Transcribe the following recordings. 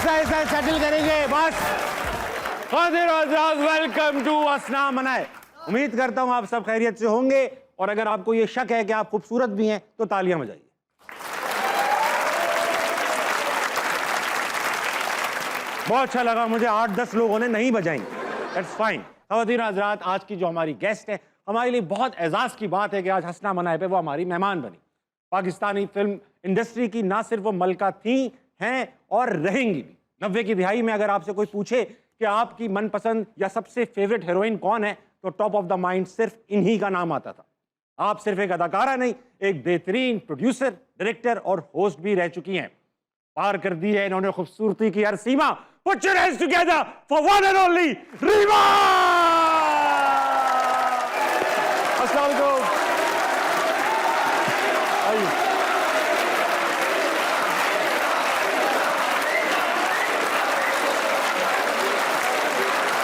ऐसा ऐसा सेटल करेंगे बस। वेलकम टू हंसना मनाए। उम्मीद करता हूं आप सब खैरियत से होंगे, और अगर आपको ये शक है कि आप खूबसूरत भी हैं तो तालियां बजाइए। बहुत अच्छा लगा मुझे, 8-10 लोगों ने नहीं बजाई। That's fine. ख़वातीन हज़रात, आज की जो हमारी गेस्ट है, हमारे लिए बहुत एजाज़ की बात है कि आज हंसना मनाए पे वो हमारी मेहमान बनी। पाकिस्तानी फिल्म इंडस्ट्री की ना सिर्फ वो मलका थी, हैं और रहेंगी भी। 90 की दिहाई में अगर आपसे कोई पूछे कि आपकी मनपसंद या सबसे फेवरेट हीरोइन कौन है, तो टॉप ऑफ द माइंड सिर्फ इन्हीं का नाम आता था। आप सिर्फ एक अदाकारा नहीं, एक बेहतरीन प्रोड्यूसर, डायरेक्टर और होस्ट भी रह चुकी हैं। पार कर दी है इन्होंने खूबसूरती की हर सीमा। Put your hands together for one and only Reema. अस्सलाम वालेकुम। आइए।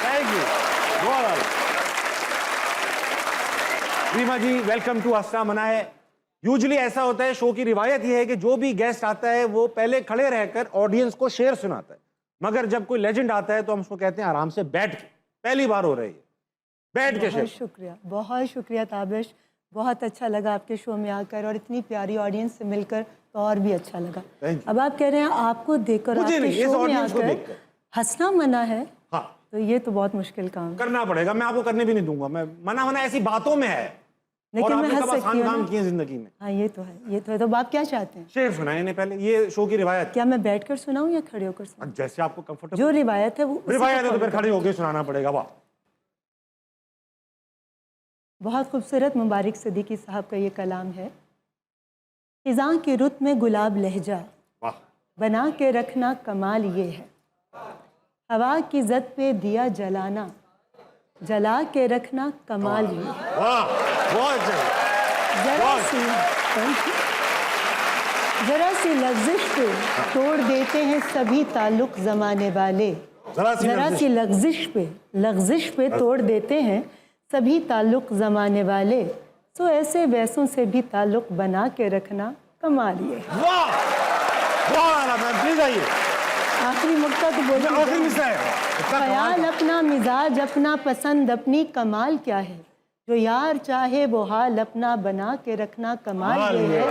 Thank you. Reema ji, welcome to हंसना मनाए। यूजुअली ऐसा होता है, शो की रिवायत यह है कि जो भी गेस्ट आता है वो पहले खड़े रहकर ऑडियंस को शेर सुनाता है, मगर जब कोई लेजेंड आता है तो हम उसको कहते हैं आराम से बैठ के। पहली बार हो रही है बैठ के शेर। बहुत शुक्रिया ताबिश, बहुत अच्छा लगा आपके शो में आकर, और इतनी प्यारी ऑडियंस से मिलकर तो और भी अच्छा लगा। अब आप कह रहे हैं आपको देखकर, आपके शो में आकर हंसना मना है। हाँ, तो ये तो बहुत मुश्किल काम करना पड़ेगा। मैं आपको करने भी नहीं दूंगा। मैं मना ऐसी बातों में है, लेकिन मैं हंस सकती हूँ काम किए जिंदगी में। हाँ, ये तो है, ये तो है। तो आप क्या चाहते हैं? शेर सुनाए ने पहले, ये शो की रिवायत। क्या मैं बैठकर सुनाऊं या खड़े होकर सुनाऊं? जैसे आपको कंफर्टेबल। जो रिवायत है वो रिवायत है तो फिर खड़े होकर सुनाना पड़ेगा। वाह, बहुत खूबसूरत मुबारक सिद्दीकी साहब का ये कलाम है। खिज़ां की रुत में गुलाब लहजा, वाह, बना के रखना कमाल ये है। हवा की जद पे दिया जलाना, जला के रखना कमाल ये है। वाह, बहुत जरा सी लफ्ज़िश पे तोड़ देते हैं सभी ताल्लुक ज़माने वाले। जरा सी लफ्ज़िश पे तोड़ देते हैं सभी ताल्लुक ज़माने वाले। तो ऐसे वैसों से भी ताल्लुक बना के रखना कमाल ये है। आखिरी मुक्ता तो बोलिए। ख्याल अपना, मिजाज अपना, पसंद अपनी, कमाल क्या है। जो यार चाहे वो हाल अपना बना के रखना कमाल ये है।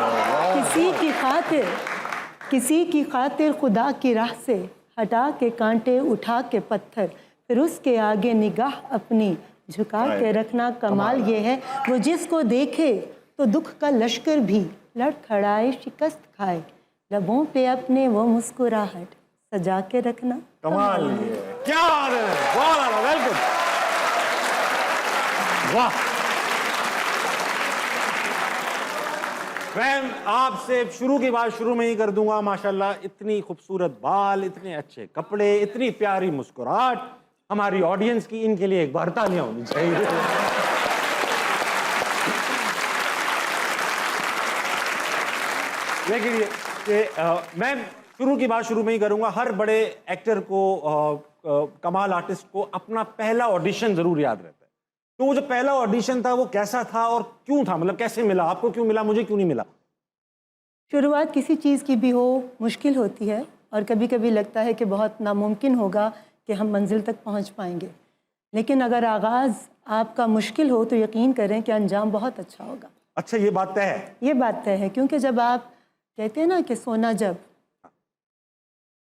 किसी की खातिर खुदा की राह से हटा के कांटे, उठा के पत्थर, फिर उसके आगे निगाह अपनी झुका के रखना कमाल ये है। वो जिसको देखे तो दुख का लश्कर भी लड़खड़ाए, शिकस्त खाए, लबों पे अपने वो मुस्कुराहट सजा के रखना कमाल ये है। क्या बात है, बहुत वेलकम। वाह मैम, आपसे शुरू की बात शुरू में ही कर दूंगा। माशाल्लाह, इतनी खूबसूरत बाल, इतने अच्छे कपड़े, इतनी प्यारी मुस्कुराहट। हमारी ऑडियंस की इनके लिए एक बार तालियां होनी चाहिए। देखिए मैम, शुरू की बात शुरू में ही करूंगा। हर बड़े एक्टर को, कमाल आर्टिस्ट को अपना पहला ऑडिशन जरूर याद रहता है। तो वो जो पहला ऑडिशन था वो कैसा था और क्यों था? मतलब कैसे मिला आपको? क्यों मिला, मुझे क्यों नहीं मिला? शुरुआत किसी चीज़ की भी हो मुश्किल होती है, और कभी कभी लगता है कि बहुत नामुमकिन होगा कि हम मंजिल तक पहुंच पाएंगे। लेकिन अगर आगाज़ आपका मुश्किल हो तो यकीन करें कि अंजाम बहुत अच्छा होगा। अच्छा, ये बात तय है? ये बात तय है, क्योंकि जब आप कहते हैं ना कि सोना जब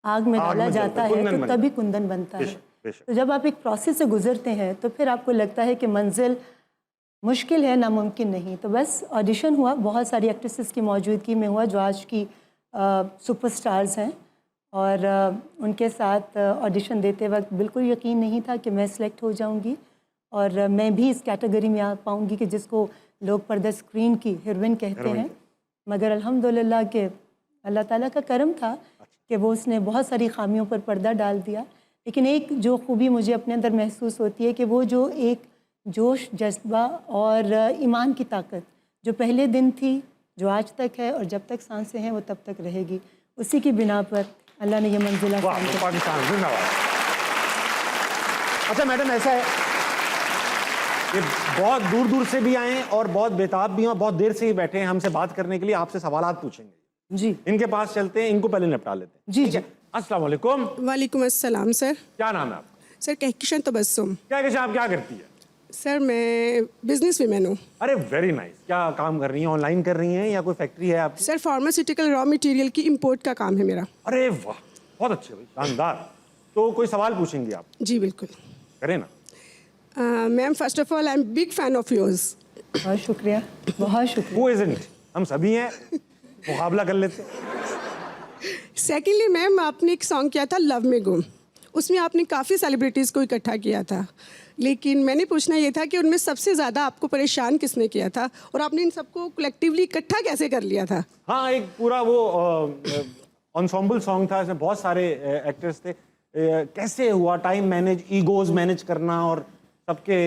आग में डाला जाता है तो तभी कुंदन बनता है। तो जब आप एक प्रोसेस से गुजरते हैं तो फिर आपको लगता है कि मंजिल मुश्किल है, नामुमकिन नहीं। तो बस ऑडिशन हुआ, बहुत सारी एक्ट्रेसेस की मौजूदगी में हुआ जो आज की सुपरस्टार्स हैं, और उनके साथ ऑडिशन देते वक्त बिल्कुल यकीन नहीं था कि मैं सिलेक्ट हो जाऊंगी और मैं भी इस कैटेगरी में आ पाऊंगी कि जिसको लोग पर्दा स्क्रीन की हीरोइन कहते हैं। मगर अल्हम्दुलिल्लाह के अल्लाह ताला का करम था कि वो उसने बहुत सारी खामियों पर पर्दा डाल दिया। लेकिन एक जो खूबी मुझे अपने अंदर महसूस होती है कि वो जो एक जोश, जज्बा और ईमान की ताकत जो पहले दिन थी, जो आज तक है और जब तक सांसें हैं वो तब तक रहेगी, उसी की बिना पर अल्लाह ने ये मंजिल पाकिस्तान जिंदाबाद। अच्छा मैडम, ऐसा है कि बहुत दूर दूर से भी आए और बहुत बेताब भी हैं और बहुत देर से ही बैठे हैं हमसे बात करने के लिए, आपसे सवालात पूछेंगे। जी, इनके पास चलते हैं, इनको पहले निपटा लेते हैं। जी जी। अस्सलाम वालेकुम। वालेकुम अस्सलाम सर। क्या नाम है आपका? सर कहकिशन तबस्सुम। क्या कैसे आप क्या करती है? सर मैं बिजनेस वीमेन हूँ। अरे वेरी नाइस। क्या काम कर रही हैं? ऑनलाइन कर रही हैं या कोई फैक्ट्री है आपकी? सर फार्मास्यूटिकल रॉ मटेरियल की इंपोर्ट का काम है मेरा। अरे वाह, बहुत अच्छे भाई, शानदार। तो कोई सवाल पूछेंगे आप? जी बिल्कुल। करें ना। Ma'am first of all I am big fan of yours. बहुत शुक्रिया, बहुत शुक्रिया। Who isn't? हम सभी हैं, मुकाबला कर लेते हैं। सेकेंडली मैम आपने एक सॉन्ग किया था लव में गुम, उसमें आपने काफ़ी सेलिब्रिटीज़ को इकट्ठा किया था, लेकिन मैंने पूछना ये था कि उनमें सबसे ज़्यादा आपको परेशान किसने किया था और आपने इन सबको कलेक्टिवली इकट्ठा कैसे कर लिया था? हाँ, एक पूरा वो एंसेम्बल सॉन्ग था, इसमें बहुत सारे एक्टर्स थे। कैसे हुआ टाइम मैनेज, ईगोज मैनेज करना और सबके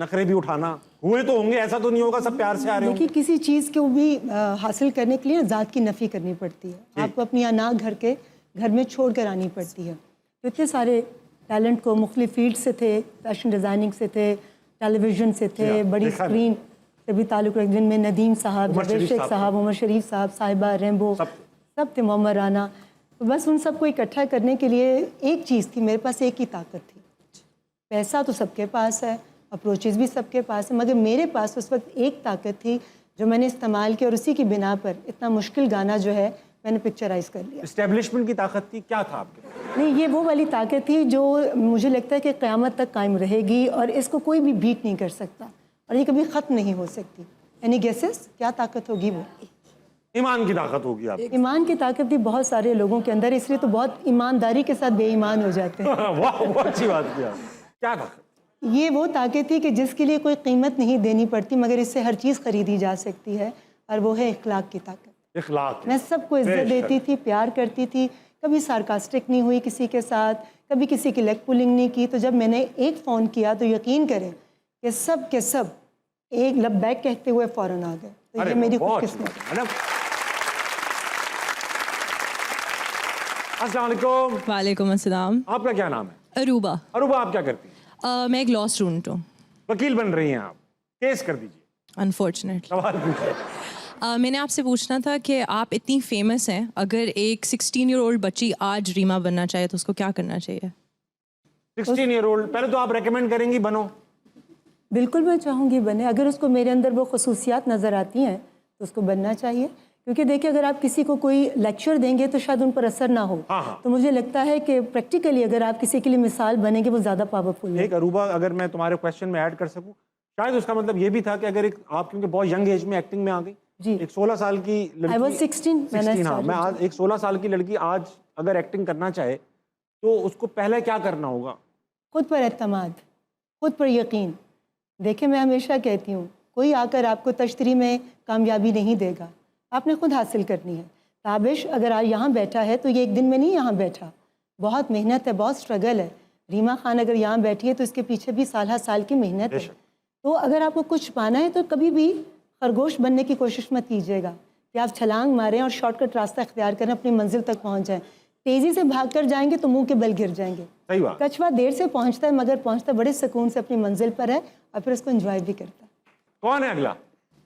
नखरे भी उठाना? हुए तो होंगे, ऐसा तो नहीं होगा सब प्यार से आ रहे देखिए होंगे। किसी चीज़ को भी हासिल करने के लिए ज़ात की नफ़ी करनी पड़ती है। आपको अपनी अना घर में छोड़ कर आनी पड़ती है। तो इतने सारे टैलेंट को मुख्तलिफ फील्ड से थे, फैशन डिज़ाइनिंग से थे, टेलीविज़न से थे, बड़ी देखा है। स्क्रीन से भी ताल्लुक़ रख, जिनमें नदीम साहब, उमर जावेद शरीफ शेख साहब। साहब, उमर शरीफ साहब, साहिबा, रेम्बो, सब थे, मोहम्मद राना। तो बस उन सबको इकट्ठा करने के लिए एक चीज़ थी, मेरे पास एक ही ताकत थी। पैसा तो सबके पास है, अप्रोचेज़ भी सबके पास है, मगर मेरे पास उस वक्त एक ताकत थी जो मैंने इस्तेमाल की और उसी की बिना पर इतना मुश्किल गाना जो है मैंने पिक्चराइज कर लिया। एस्टेब्लिशमेंट की ताकत थी, क्या था आपके पास? नहीं, ये वो वाली ताकत थी जो मुझे लगता है कि क़यामत तक कायम रहेगी और इसको कोई भी बीट नहीं कर सकता और ये कभी ख़त्म नहीं हो सकती। एनी गेसेस क्या ताकत होगी? वो ईमान की ताकत होगी आप। ईमान की ताकत भी बहुत सारे लोगों के अंदर, इसलिए तो बहुत ईमानदारी के साथ बेईमान हो जाते हैं। वाह, बहुत अच्छी बात की आपने। क्या ताकत? ये वो ताकत थी कि जिसके लिए कोई कीमत नहीं देनी पड़ती मगर इससे हर चीज़ खरीदी जा सकती है, और वो है इखलाक की ताकत। इखलाक। मैं सबको इज्जत देती थी, प्यार करती थी, कभी सार्कास्टिक नहीं हुई किसी के साथ, कभी किसी की लेग पुलिंग नहीं की। तो जब मैंने एक फ़ोन किया तो यकीन करें कि सब के सब एक लब्बैक कहते हुए फ़ौरन आ गए। तो ये मेरी खुशकिस्मत है। अस्सलाम वालेकुम। वालेकुम अस्सलाम। आपका क्या नाम है? अरूबा। अरूबा, आप क्या करती हैं? मैं एक लॉ स्टूडेंट हूँ। वकील बन रही हैं आप? केस कर दीजिए। अनफॉर्चुनेटली सवाल पूछिए। मैंने आपसे पूछना था कि आप इतनी फेमस हैं, अगर एक 16-year-old बच्ची आज रीमा बनना चाहे तो उसको क्या करना चाहिए? 16 ईयर ओल्ड, पहले तो आप रेकमेंड करेंगी बनो? बिल्कुल मैं चाहूँगी बने। अगर उसको मेरे अंदर वो खसूसियात नज़र आती हैं तो उसको बनना चाहिए, क्योंकि देखिए अगर आप किसी को कोई लेक्चर देंगे तो शायद उन पर असर ना हो। हाँ। तो मुझे लगता है कि प्रैक्टिकली अगर आप किसी के लिए मिसाल बनेंगे वो ज़्यादा पावरफुल है। एक अरूबा, अगर मैं तुम्हारे क्वेश्चन में ऐड कर सकूं, शायद उसका मतलब ये भी था कि अगर एक आप क्योंकि बहुत यंग एज में एक्टिंग में आ गई जी। एक 16 साल की लड़की, I was 16 when I 16, हाँ, started. मैं आज एक 16 साल की लड़की आज अगर एक्टिंग करना चाहे तो उसको पहले क्या करना होगा? खुद पर एतमाद, खुद पर यकीन। देखिए मैं हमेशा कहती हूँ, कोई आकर आपको तश्तरी में कामयाबी नहीं देगा, आपने खुद हासिल करनी है। ताबिश अगर आज यहाँ बैठा है तो ये एक दिन में नहीं यहाँ बैठा, बहुत मेहनत है, बहुत स्ट्रगल है। रीमा खान अगर यहाँ बैठी है तो इसके पीछे भी साल साल की मेहनत है। तो अगर आपको कुछ पाना है तो कभी भी खरगोश बनने की कोशिश मत कीजिएगा कि आप छलांग मारें और शॉर्टकट रास्ता इख्तियार करें, अपनी मंजिल तक पहुँच जाएँ। तेज़ी से भाग कर जाएंगे तो मुंह के बल गिर जाएंगे। सही बात। कछुआ देर से पहुँचता है मगर पहुँचता बड़े सुकून से अपनी मंजिल पर है और फिर उसको एंजॉय भी करता है। कौन है अगला?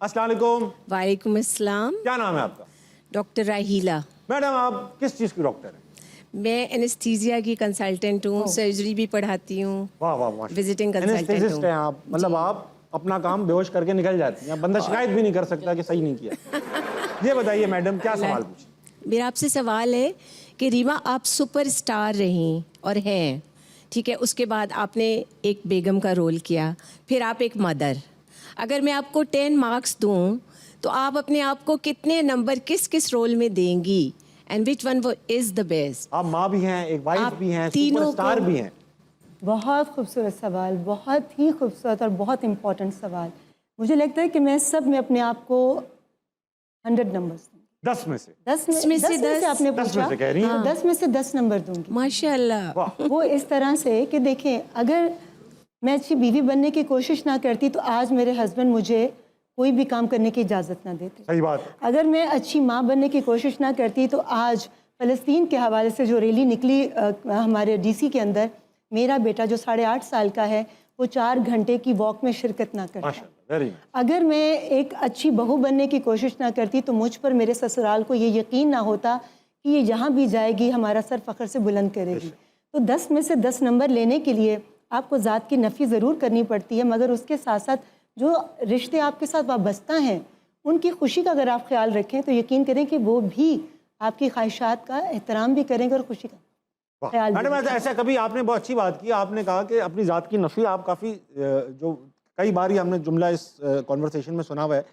अस्सलाम वालेकुम। वालेकुम अस्सलाम। क्या नाम है आपका? डॉक्टर राहीला। मैडम, आप किस चीज़ की डॉक्टर हैं? मैं एनेस्थीसिया की कंसल्टेंट हूँ, सर्जरी भी पढ़ाती हूँ। वाह वाह वाह। विजिटिंग कंसल्टेंट एनेस्थेसिस्ट हैं आप, मतलब आप अपना काम बेहोश करके निकल जाती हैं, बंदा शिकायत भी नहीं कर सकता कि सही नहीं किया। ये बताइए मैडम, क्या सवाल पूछे? मेरा आपसे सवाल है कि रीमा आप सुपरस्टार रहीं और हैं, ठीक है, उसके बाद आपने एक बेगम का रोल किया, फिर आप एक मदर। अगर मैं आपको 10 मार्क्स दूं तो आप अपने आप को कितने नंबर किस किस रोल में देंगी, and which one is the best? आप माँ भी हैं, एक वाइफ आप भी हैं, तीनों सुपरस्टार को- भी हैं। बहुत खूबसूरत सवाल, बहुत ही खूबसूरत और बहुत इम्पोर्टेंट सवाल। मुझे लगता है कि मैं सब में अपने आप को 100 नंबर्स दूंगी। 10 में से? 10 में से 10 10 आपने 10 में पूछा से कह रही हैं? तो 10 में से 10 नंबर दूंगी। माशाल्लाह। वाह। वो इस तरह से कि देखें, अगर मैं अच्छी बीवी बनने की कोशिश ना करती तो आज मेरे हस्बैंड मुझे कोई भी काम करने की इजाज़त ना देते। सही बात है। अगर मैं अच्छी माँ बनने की कोशिश ना करती तो आज फ़लस्तीन के हवाले से जो रैली निकली हमारे डीसी के अंदर, मेरा बेटा जो 8.5 साल का है वो 4 घंटे की वॉक में शिरकत ना करता। माशाल्लाह, वेरी नाइस। अगर मैं एक अच्छी बहू बनने की कोशिश ना करती तो मुझ पर मेरे ससुराल को ये यकीन ना होता कि ये जहाँ भी जाएगी हमारा सर फ़ख्र से बुलंद करेगी। तो 10 में से 10 नंबर लेने के लिए आपको ज़ात की नफ़ी ज़रूर करनी पड़ती है, मगर उसके साथ साथ जो रिश्ते आपके साथ वाबस्ता हैं उनकी खुशी का अगर आप ख्याल रखें तो यकीन करें कि वो भी आपकी ख्वाहिशात का एहतराम भी करेंगे और खुशी का ख्याल भी मैडम रखेंगे। ऐसा कभी आपने बहुत अच्छी बात की, आपने कहा कि अपनी ज़ात की नफ़ी आप काफ़ी जो कई बार ही हमने जुमला इस कॉन्वर्सेशन में सुना हुआ है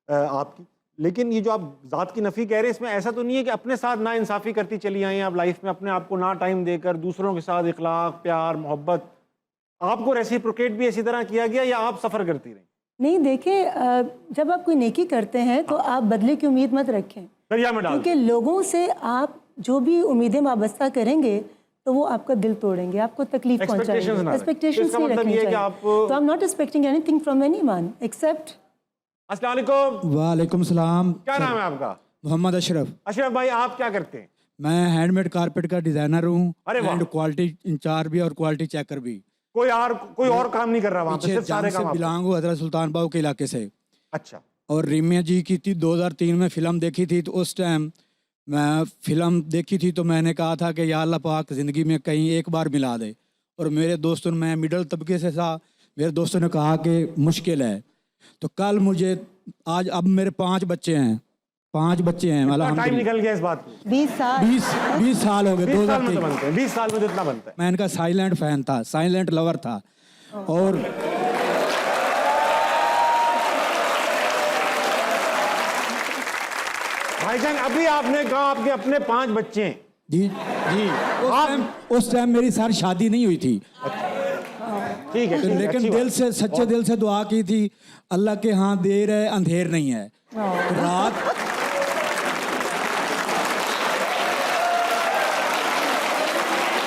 आपकी, लेकिन ये जो आप ज़ात की नफ़ी कह रहे हैं इसमें ऐसा तो नहीं है कि अपने साथ ना इंसाफ़ी करती चली आई हैं आप लाइफ में, अपने आप को ना टाइम देकर दूसरों के साथ इखलाक प्यार मोहब्बत आपको रेसिप्रोकेट भी इसी तरह किया गया या आप सफ़र करती रहीं? नहीं देखिए, जब आप कोई नेकी करते हैं तो आप बदले की उम्मीद मत रखें, दरिया में डाल क्योंकि लोगों से आप जो भी उम्मीदें वाबस्ता करेंगे तो वो आपका दिल तोड़ेंगे, आपको तकलीफ Expectations पहुंचाएंगे। ना रखें। एक्सपेक्टेशंस इसका नहीं मतलब रखनी ये है कि चाहिए। आप- तो I am not expecting anything from anyone except. अस्सलाम वालेकुम, वालेकुम सलाम। क्या नाम है आपका? मोहम्मद अशरफ। अशरफ भाई आप क्या करते हैं? मैं हैंडमेड कारपेट का डिज़ाइनर हूँ अरे वाह। एंड क्वालिटी इंचार्ज भी और क्वालिटी चेकर भी। कोई और काम नहीं कर रहा वहाँ पे, पीछे सिर्फ सारे जान से काम आप? बिलोंग हूँ हजरत सुल्तान बाबू के इलाके से। अच्छा, और रीमिया जी की थी 2003 में फ़िल्म देखी थी, तो उस टाइम मैं फ़िल्म देखी थी तो मैंने कहा था कि या अल्लाह पाक ज़िंदगी में कहीं एक बार मिला दे। और मेरे दोस्तों ने, मैं मिडिल तबके से था, मेरे दोस्तों ने कहा कि मुश्किल है। तो कल मुझे आज अब मेरे 5 बच्चे हैं, 5 बच्चे हैं टाइम अल्हम्दुलिल्लाह। निकल गया इस बात को। 20 साल 20 साल हो गए। 20 साल में तो 2003 बनते हैं, 20 साल में तो इतना बनता है। मैं इनका साइलेंट फैन था, साइलेंट लवर था। और भाईजान अभी आपने कहा आपके अपने 5 बच्चे हैं। जी जी उस टाइम मेरी सारी शादी नहीं हुई थी, ठीक है, ठीक है, लेकिन अच्छी दिल बात। से, सच्चे दिल से दुआ की थी अल्लाह के हाँ देर है अंधेर नहीं है। तो रात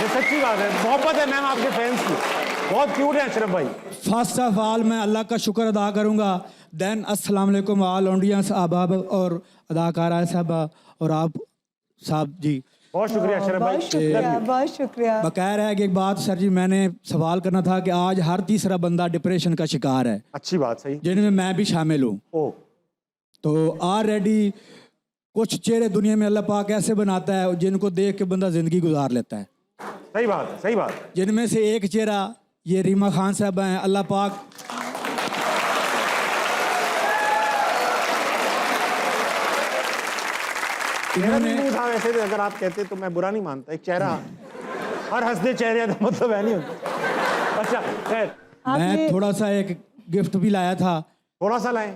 ये सच्ची बात है, मोहब्बत है मैम आपके फैंस की, बहुत क्यूट है अशरफ भाई। फर्स्ट ऑफ ऑल मैं अल्लाह का शुक्र अदा करूंगा, देन अस्सलाम वालेकुम ऑल ऑडियंस अहबाब और अदाकारा साहबा और आप साहब जी। बहुत शुक्रिया अशरफ भाई। बहुत शुक्रिया, बहुत शुक्रिया। बकाया है कि एक बात सर जी, मैंने सवाल करना था कि आज हर तीसरा बंदा डिप्रेशन का शिकार है, अच्छी बात, सही। जिनमें मैं भी शामिल हूँ। ओ तो ऑलरेडी कुछ चेहरे दुनिया में अल्लाह पाक ऐसे बनाता है जिनको देख के बंदा ज़िंदगी गुजार लेता है। सही बात है, सही बात है। जिनमें से एक चेहरा ये रीमा खान साहब हैं। अल्लाह पाक मेरा भी मुंह था वैसे, अगर आप कहते तो मैं बुरा नहीं मानता। एक चेहरा, हर हंसते चेहरे का मतलब है नहीं होता। अच्छा खैर, मैं थोड़ा सा एक गिफ्ट भी लाया था। थोड़ा सा लाएं,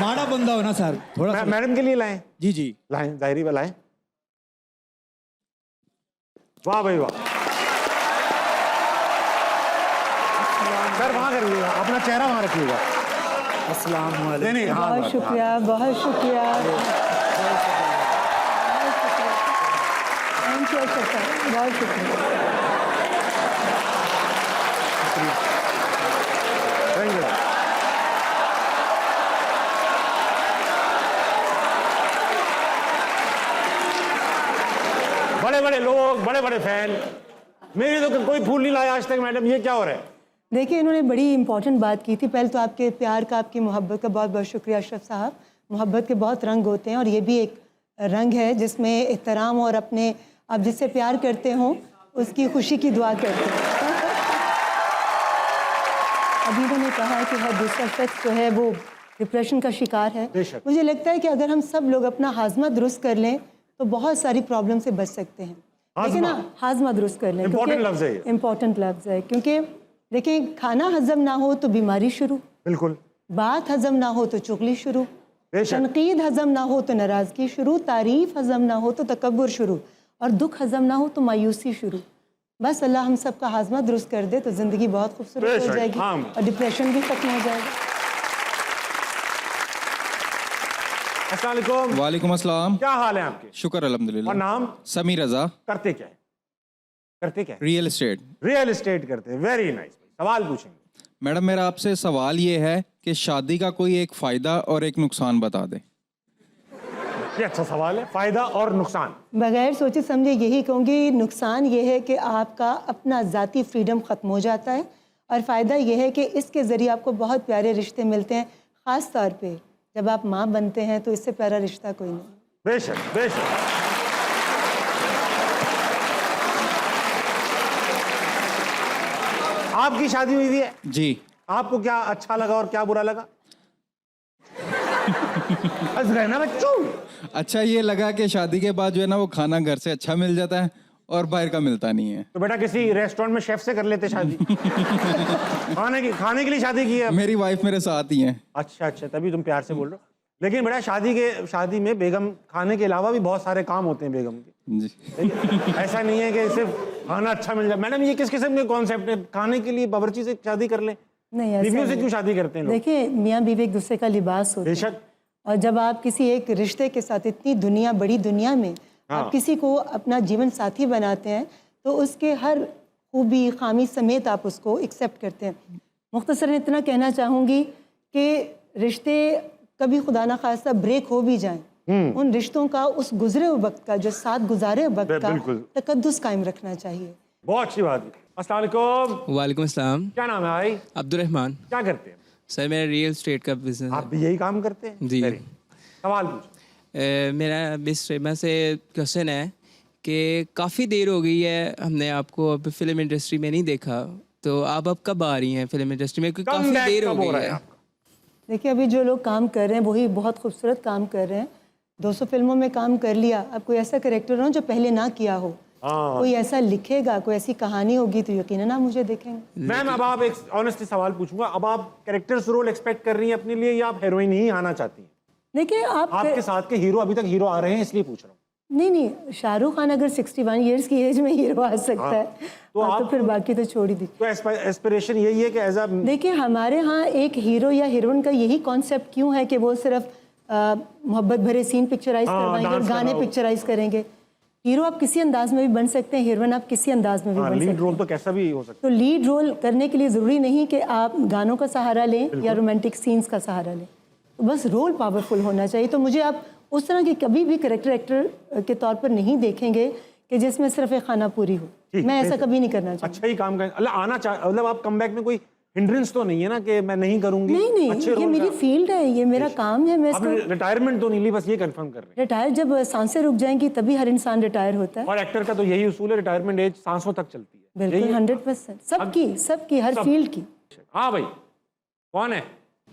माड़ा बंदा हो ना सर, थोड़ा सा। मैडम के लिए लाएं, जी जी लाएं, जाहिरी में लाएं। वाह भाई वाह। सर वहां कर लीजिएगा, अपना चेहरा वहां रखिएगा। अस्सलाम वालेकुम। नहीं नहीं, हाँ बहुत शुक्रिया, बहुत शुक्रिया। थैंक यू अशरफ साहब, बहुत शुक्रिया। Thank you. बड़े बड़े लोग, बड़े बड़े फैन, मेरी तो कोई फूल नहीं लाया आज तक। मैडम ये क्या हो रहा है? देखिए, इन्होंने बड़ी इंपॉर्टेंट बात की थी। पहले तो आपके प्यार का, आपकी मोहब्बत का बहुत बहुत शुक्रिया अशरफ साहब। मोहब्बत के बहुत रंग होते हैं और ये भी एक रंग है जिसमें एहतराम और अपने आप जिससे प्यार करते हो उसकी खुशी की दुआ करते हैं। अभी इन्होंने कहा कि हर दूसरा शख्स जो है वो डिप्रेशन का शिकार है। बेशक। मुझे लगता है कि अगर हम सब लोग अपना हाजमा दुरुस्त कर लें तो बहुत सारी प्रॉब्लम से बच सकते हैं। देखिए ना, हाजमा दुरुस्त कर लें। Important लफ्ज़ है ये। इम्पॉर्टेंट लफ्ज़ है, क्योंकि देखिए, खाना हजम ना हो तो बीमारी शुरू, बिल्कुल, बात हजम ना हो तो चुगली शुरू, बेशक। तनकीद हजम ना हो तो नाराज़गी शुरू, तारीफ हजम ना हो तो तकब्बुर शुरू, और दुख हजम ना हो तो मायूसी शुरू। बस अल्लाह हम सब का हाजमा दुरुस्त कर दे तो ज़िंदगी बहुत खूबसूरत हो बेशक, जाएगी हाँ। और डिप्रेशन भी खत्म हो जाएगा। अस्सलाम वालेकुम। वालेकुम अस्सलाम। क्या हाल है आपके? शुक्र और अल्हम्दुलिल्लाह। नाम? समी रजा। करते क्या है? करते क्या है? Real estate. रियल एस्टेट करते हैं। Very nice. सवाल पूछेंगे। मैडम मेरा आपसे सवाल ये है कि शादी का कोई एक फ़ायदा और एक नुकसान बता दें। ये अच्छा सवाल है, फायदा और नुकसान। बगैर सोचे समझे यही कहूँगी, नुकसान ये है कि आपका अपना ज़ाती फ्रीडम ख़त्म हो जाता है, और फ़ायदा ये है कि इसके ज़रिए आपको बहुत प्यारे रिश्ते मिलते हैं। ख़ास तौर पे जब आप माँ बनते हैं तो इससे प्यारा रिश्ता कोई नहीं। बेशक, बेशक। आपकी शादी हुई हुई है, जी। आपको क्या अच्छा लगा और क्या बुरा लगा? हंस रहे ना बच्चों? अच्छा ये लगा कि शादी के बाद जो है ना वो खाना घर से अच्छा मिल जाता है और बाहर का मिलता नहीं है। तो बेटा किसी रेस्टोरेंट में शेफ से कर लेते शादी। खाने के लिए शादी की है? मेरी वाइफ मेरे साथ ही है। अच्छा अच्छा, तभी तुम प्यार से बोल रहे हो। लेकिन बेटा शादी में बेगम खाने के अलावा भी बहुत सारे काम होते हैं बेगम के। जी। ठीक है? ऐसा नहीं है कि सिर्फ खाना अच्छा मिल जाए। मैडम ये किस किस्म के कॉन्सेप्ट है? खाने के लिए बावर्ची से शादी कर लें? नहीं, ऐसा बीवियों से नहीं। क्यों शादी करते हैं लोग? देखिए, मियाँ बीवी एक दूसरे का लिबास होते हैं। बेशक। और जब आप किसी एक रिश्ते के साथ इतनी बड़ी दुनिया में आप किसी को अपना जीवन साथी बनाते हैं तो उसके हर खूबी खामी समेत आप उसको एक्सेप्ट करते हैं। मुख्तसरन इतना कहना चाहूँगी कि रिश्ते कभी खुदा ना खास्ता ब्रेक हो भी जाएं, उन रिश्तों का उस गुजरे हुए वक्त का, जो साथ गुजारे हुए वक्त का बिल्कुल। तकद्दुस कायम रखना चाहिए। बहुत अच्छी बात है। अस्सलाम वालेकुम। वालेकुम अस्सलाम। क्या नाम है भाई? अब्दुर्रहमान। क्या करते हैं? सर मेरा रियल एस्टेट का बिजनेस आप भी यही काम करते हैं? जी। Very good। सवाल पूछो। मेरा मिस रेमा से क्वेश्चन है कि काफ़ी देर हो गई है हमने आपको अब फिल्म इंडस्ट्री में नहीं देखा, तो आप अब कब आ रही हैं फिल्म इंडस्ट्री में? क्योंकि काफ़ी देर हो गई है। देखिए, अभी जो लोग काम कर रहे हैं वही बहुत खूबसूरत काम कर रहे हैं। 200 फिल्मों में काम कर लिया। अब कोई ऐसा कैरेक्टर हो जो पहले ना किया हो, कोई ऐसा लिखेगा, कोई ऐसी कहानी होगी तो यकीनन आप मुझे देखेंगे। मैम अब आप एक ऑनेस्टली सवाल पूछूंगा, अब आप कैरेक्टर्स रोल एक्सपेक्ट कर रही हैं अपने लिए या आप हीरोइन ही आना चाहती हैं? देखिए, आपके साथ के हीरो अभी तक हीरो आ रहे हैं इसलिए पूछ रहा हूँ। नहीं, शाहरुख खान अगर 61 इयर्स की एज में हीरो आ सकता है तो फिर बाकी तो छोड़ ही दी। तो एस्पिरेशन यही है कि एज अ देखिए, हमारे यहाँ एक हीरो या हीरोइन का यही कॉन्सेप्ट क्यों है कि वो सिर्फ मोहब्बत भरे सीन पिक्चराइज करवाएंगे और गाने पिक्चराइज करेंगे। हीरो आप किसी अंदाज में भी बन सकते हैं, हीरोइन आप किसी अंदाज में भी बन सकते हैं। लीड रोल तो कैसा भी हो सकता तो लीड रोल करने के लिए ज़रूरी नहीं कि आप गानों का सहारा लें या रोमांटिक सीन्स का सहारा लें, तो बस रोल पावरफुल होना चाहिए। तो मुझे आप उस तरह की कभी भी करेक्टर एक्टर के तौर पर नहीं देखेंगे कि जिसमें सिर्फ एक खाना पूरी हो। मैं ऐसा कभी नहीं करना चाहती। अच्छा ही काम करें, आना मतलब आप कमबैक में कोई हिंड्रेंस तो नहीं है ना कि मैं नहीं करूंगी? नहीं, ये मेरी फील्ड है, ये मेरा काम है। मैं आपने रिटायरमेंट तो नहीं ली, बस ये कंफर्म कर रहे हैं? रिटायर जब सांसें रुक जाएंगी तभी हर इंसान रिटायर होता है। और एक्टर का तो यही उसूल है, रिटायरमेंट एज सांसों तक चलती है। बिल्कुल 100% सबकी हर फील्ड की। हाँ भाई, कौन है?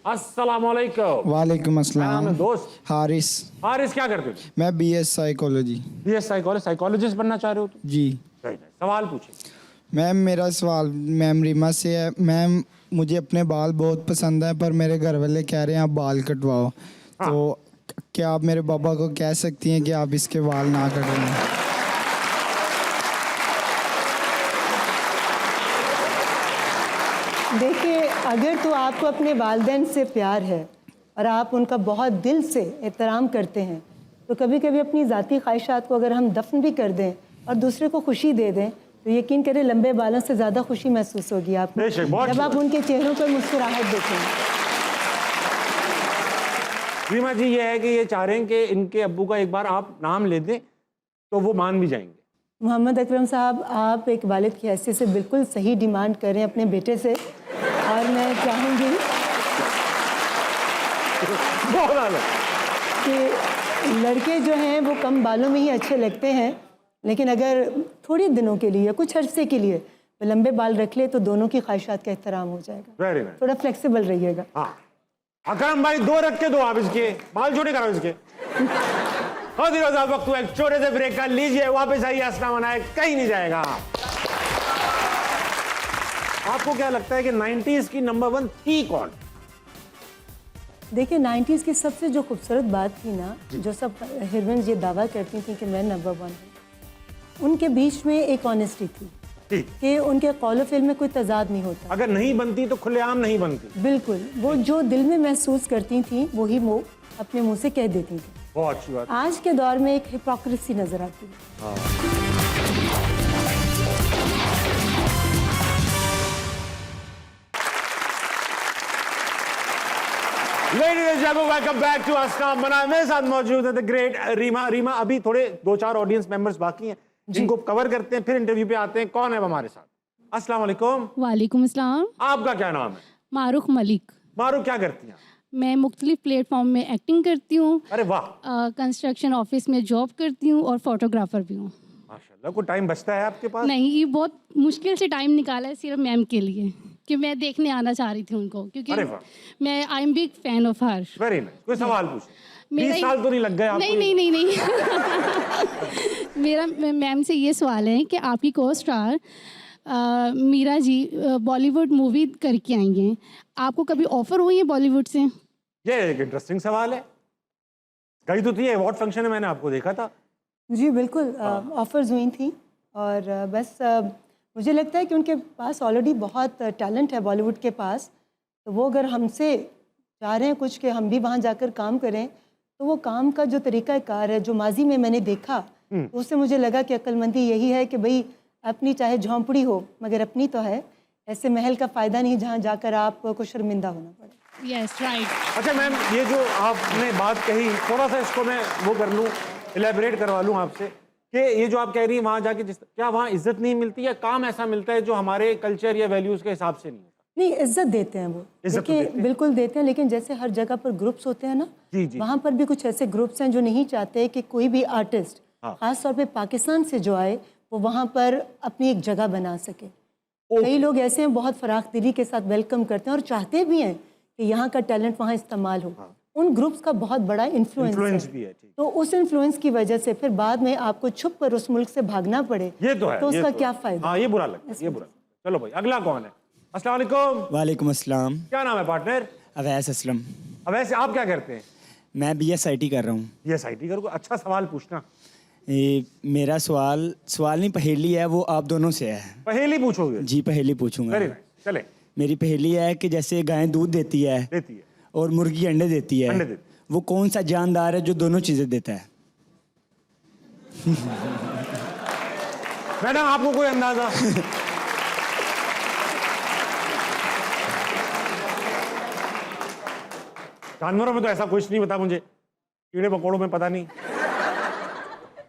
अस्सलाम वालेकुम। वालेकुम अस्सलाम। दोस्त हारिस। हारिस, क्या करते हो? मैं BS साइकोलॉजी। BS साइकोलॉजिस्ट बनना चाह रहे हो? जी। सवाल पूछे। मैम मेरा सवाल मैम रीमा से है। मैम मुझे अपने बाल बहुत पसंद है पर मेरे घर वाले कह रहे हैं आप बाल कटवाओ, तो क्या आप मेरे पापा को कह सकती हैं कि आप इसके बाल ना कटवाएं? देखिए, अगर तो आपको अपने वालिदैन से प्यार है और आप उनका बहुत दिल से एहतराम करते हैं तो कभी कभी अपनी ज़ाती ख्वाहिशात को अगर हम दफन भी कर दें और दूसरे को खुशी दे दें तो यकीन करें लंबे बालों से ज़्यादा खुशी महसूस होगी आपको जब आप उनके चेहरों पर मुस्कुराहट देखेंगे। रीमा जी ये है कि ये चाह रहे हैं कि इनके अब्बू का एक बार आप नाम ले दें तो वो मान भी जाएंगे। मोहम्मद अकरम साहब, आप एक वालिद की हैसियत से बिल्कुल सही डिमांड कर रहे हैं अपने बेटे से, और मैं चाहूँगी कि लड़के जो हैं वो कम बालों में ही अच्छे लगते हैं, लेकिन अगर थोड़े दिनों के लिए, कुछ अरसे के लिए लंबे बाल रख ले तो दोनों की ख्वाहिशात का एहतराम हो जाएगा। Very nice. थोड़ा फ्लेक्सिबल रहिएगा। हाँ अकरम भाई, 2 रख के दो आप इसके बाल छोटे करो इसके। वक्त हुआ एक छोटे से ब्रेक का, लीजिए वापस आइए, हंसना मनाए कहीं नहीं जाएगा। आपको क्या लगता है कि 90s की नंबर 1 थी कौन? देखिए, 90s की सबसे जो खूबसूरत बात थी ना, जो सब हीरोइन ये दावा करती थी कि मैं नंबर 1 हूँ, उनके बीच में एक ऑनेस्टी थी कि उनके कौल फिल्म में कोई तजाद नहीं होता। अगर नहीं बनती तो खुलेआम नहीं बनती। बिल्कुल, वो जो दिल में महसूस करती थी वही वो अपने मुंह से कह देती थी। बहुत अच्छी बात। आज के दौर में एक हिपोक्रेसी नजर आती है। Ladies and gentlemen, welcome back to हंसना मनाए। मेरे साथ मौजूद है द ग्रेट रीमा। रीमा, अभी थोड़े 2-4 ऑडियंस मेंबर्स बाकी हैं जिनको कवर करते हैं, फिर इंटरव्यू पे आते हैं। कौन है हमारे साथ? अस्सलाम वालेकुम। वालेकुम अस्सलाम। आपका क्या नाम है? मारूख मलिक। मारूख, क्या करती हैं? मैं मुख्तलिफ प्लेटफॉर्म में एक्टिंग करती हूँ। अरे वाह। कंस्ट्रक्शन ऑफिस में जॉब करती हूँ और फोटोग्राफर भी हूँ। माशाल्लाह, कोई टाइम बचता है आपके पास? नहीं, ये बहुत मुश्किल से टाइम निकाला है सिर्फ मैम के लिए कि मैं देखने आना चाह रही थी उनको, क्योंकि अरे वाह। मैं I am big fan of her. Very nice. कोई सवाल पूछ? मेरा 20 साल तो नहीं लग गए आपको? नहीं। मेरा मैम से ये सवाल है कि आपकी को स्टार मीरा जी बॉलीवुड मूवी करके आई हैं, आपको कभी ऑफर हुई है बॉलीवुड से? ये एक इंटरेस्टिंग सवाल है। गई तो थी, अवार्ड फंक्शन में मैंने आपको देखा था। जी बिल्कुल, ऑफर्स हुई थी और बस मुझे लगता है कि उनके पास ऑलरेडी बहुत टैलेंट है बॉलीवुड के पास, तो वो अगर हमसे चाह रहे हैं कुछ कि हम भी वहाँ जाकर काम करें, तो वो काम का जो तरीक़ाकार है जो माजी में मैंने देखा, तो उससे मुझे लगा कि अक्लमंदी यही है कि भाई अपनी चाहे झोंपड़ी हो मगर अपनी तो है, ऐसे महल का फ़ायदा नहीं जहाँ जाकर आपको शर्मिंदा होना पड़े। Yes right. अच्छा मैम, ये जो आपने बात कही, थोड़ा सा इसको मैं वो कर लूँ, इलेबरेट करवा लूँ आपसे कि ये जो आप कह रही हैं वहाँ जाके क्या वहाँ इज्जत नहीं मिलती या काम ऐसा मिलता है जो हमारे कल्चर या वैल्यूज़ के हिसाब से नहीं होता? नहीं, इज्जत देते हैं वो, देखिए बिल्कुल देते हैं, लेकिन जैसे हर जगह पर ग्रुप्स होते हैं ना, वहाँ पर भी कुछ ऐसे ग्रुप्स हैं जो नहीं चाहते कि कोई भी आर्टिस्ट खास तौर पे पाकिस्तान से जो आए वो वहाँ पर अपनी एक जगह बना सके। कई लोग ऐसे हैं बहुत फराख दिली के साथ वेलकम करते हैं और चाहते भी हैं कि यहाँ का टैलेंट वहाँ इस्तेमाल हो। उन ग्रुप्स का बहुत बड़ा इन्फ्लुएंस भी है। तो उस इन्फ्लुएंस की वजह से फिर बाद में आपको छुप कर उस मुल्क से भागना पड़े, ये तो है, तो उसका क्या फ़ायदा? हाँ, ये बुरा लगता है, ये बुरा। चलो भाई, अगला कौन है? अस्सलाम वालेकुम। वालेकुम अस्सलाम। क्या नाम है पार्टनर? अवैस असलम। अवैस, आप क्या करते हैं? मैं BSIT कर रहा हूँ। BSIT करो, अच्छा सवाल पूछना। मेरा सवाल नहीं पहेली है, वो आप दोनों से है। पहेली पूछोगे? जी पहेली पूछूंगा। वेरी नाइस, चले। मेरी पहेली है कि जैसे गाय दूध देती है और मुर्गी अंडे देती है, वो कौन सा जानदार है जो दोनों चीजें देता है? मैडम, आपको कोई अंदाजा? जानवरों में तो ऐसा कुछ नहीं पता मुझे, कीड़े मकोड़ों में पता नहीं।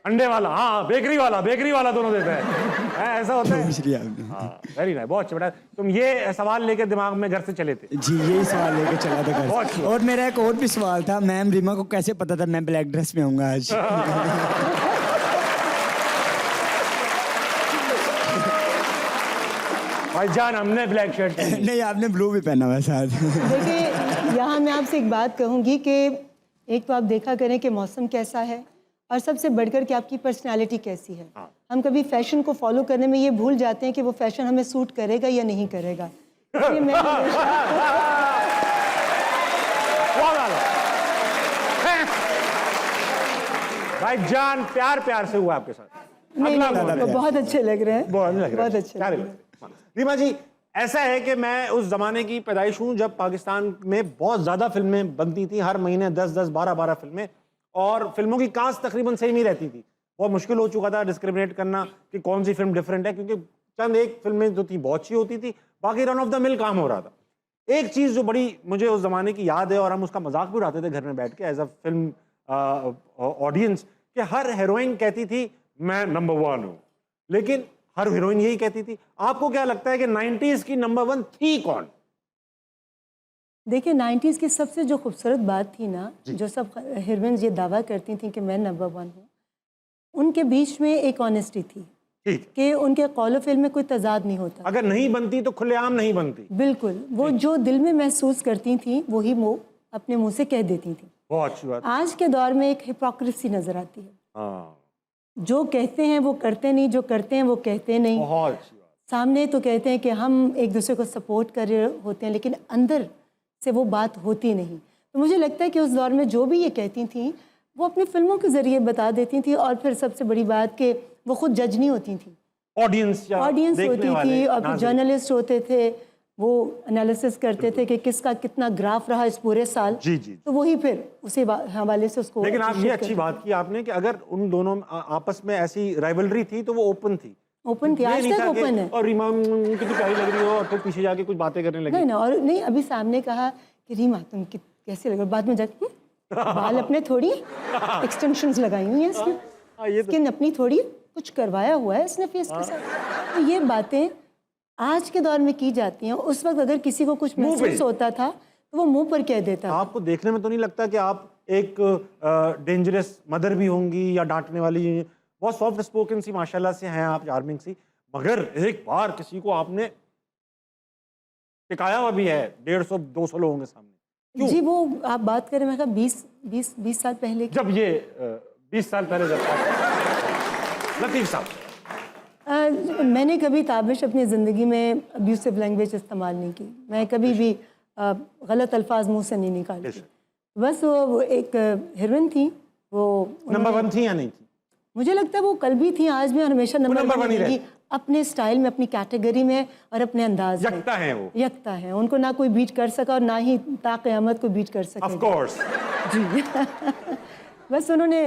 अंडे वाला, हाँ, बेकरी वाला दोनों देता है, ऐसा होता है। वेरी नाइस, बहुत अच्छा बेटा। तुम ये सवाल लेके दिमाग में घर से चले थे? जी, यही सवाल लेके चला था घर से। और मेरा एक और भी सवाल था, मैम रीमा को कैसे पता था मैं ब्लैक ड्रेस में आऊंगा आज? भाईजान, हमने ब्लैक शर्ट नहीं, आपने ब्लू भी पहना हुआ साथ। देखिए, यहाँ मैं आपसे एक बात कहूँगी कि एक तो आप देखा करें कि मौसम कैसा है और सबसे बढ़कर कि आपकी पर्सनालिटी कैसी है। हम कभी फैशन को फॉलो करने में ये भूल जाते हैं कि वो फैशन हमें सूट करेगा या नहीं करेगा। इसलिए मैं भाईजान प्यार से हुआ आपके साथ। नहीं, बहुत अच्छे लग रहे हैं, बहुत अच्छे। रीमा जी, ऐसा है कि मैं उस जमाने की पैदाइश हूँ जब पाकिस्तान में बहुत ज्यादा फिल्में बनती थी, हर महीने 10-10, 12-12 फिल्में, और फिल्मों की कास्ट तकरीबन सेम ही रहती थी। बहुत मुश्किल हो चुका था डिस्क्रिमिनेट करना कि कौन सी फिल्म डिफरेंट है, क्योंकि चंद एक फिल्में जो थी बहुत अच्छी होती थी, बाकी रन ऑफ द मिल काम हो रहा था। एक चीज़ जो बड़ी मुझे उस ज़माने की याद है और हम उसका मजाक भी उड़ाते थे घर में बैठ के एज अ फिल्म ऑडियंस, कि हर हीरोइन कहती थी मैं नंबर 1 हूँ, लेकिन हर हीरोइन यही कहती थी। आपको क्या लगता है कि 90s की नंबर 1 थी कौन? देखिए, 90s की सबसे जो खूबसूरत बात थी ना, जो सब हीरोइंस ये दावा करती थी कि मैं नंबर 1 हूँ, उनके बीच में एक ऑनेस्टी थी कि उनके कौलो फिल्म में कोई तजाद नहीं होता। अगर नहीं बनती तो खुलेआम नहीं बनती। बिल्कुल, वो जो दिल में महसूस करती थी वही वो अपने मुंह से कह देती थी। बहुत अच्छी बात। आज के दौर में एक हिपोक्रेसी नजर आती है। जो कहते हैं वो करते नहीं, जो करते हैं वो कहते नहीं। बहुत अच्छी बात। सामने तो कहते हैं कि हम एक दूसरे को सपोर्ट कर रहे होते हैं, लेकिन अंदर से वो बात होती नहीं। तो मुझे लगता है कि उस दौर में जो भी ये कहती थी वो अपनी फिल्मों के जरिए बता देती थी, और फिर सबसे बड़ी बात कि वो खुद जज नहीं होती थी, ऑडियंस होती थी, और फिर जर्नलिस्ट होते थे, वो एनालिसिस करते थे कि किसका कितना ग्राफ रहा इस पूरे साल। जी। तो वही फिर उसी हवाले से उसको। लेकिन आप ये अच्छी बात की आपने कि अगर उन दोनों आपस में ऐसी राइवलरी थी तो वो ओपन थी, आज तक ओपन है। और रीमा कितनी प्यारी लग रही हो और फिर पीछे जाके कुछ बातें करने लगी। नहीं, और नहीं, अभी सामने कहा कि रीमा तुम कैसे लग रही हो, बाद में जाके बाल अपने थोड़ी एक्सटेंशंस लगाई हुई हैं इसने, स्किन अपनी थोड़ी कुछ करवाया हुआ है इसने फेस के साथ। तो ये बातें आज के दौर में की जाती हैं। उस वक्त अगर किसी को कुछ महसूस होता था तो वो मुंह पर कह देता। आपको देखने में तो नहीं लगता कि आप एक डेंजरस मदर भी होंगी या डांटने वाली बहुत सॉफ्ट स्पोकन सी माशाल्लाह से हैं आप, चार्मिंग सी, मगर एक बार किसी को आपने टिकाया हुआ भी है 150-200 लोगों के सामने। जी वो आप बात करें, मैं कहा 20 साल पहले की। जब ये 20 साल पहले जब लतीफ़ साहब, मैंने कभी ताबिश अपनी ज़िंदगी में अब्यूसिव लैंग्वेज इस्तेमाल नहीं की। मैं कभी भी गलत अल्फाज मुंह से नहीं निकालती। बस वो एक हीरोइन थी, वो नंबर 1 थी या नहीं थी? मुझे लगता है वो कल भी थी, आज भी, और हमेशा नंबर 1 ही रहेगी, अपने स्टाइल में, अपनी कैटेगरी में और अपने अंदाज में। यकता है वो, यकता है। उनको ना कोई बीट कर सका और ना ही ता क़यामत को बीट कर सके। ऑफ कोर्स जी बस उन्होंने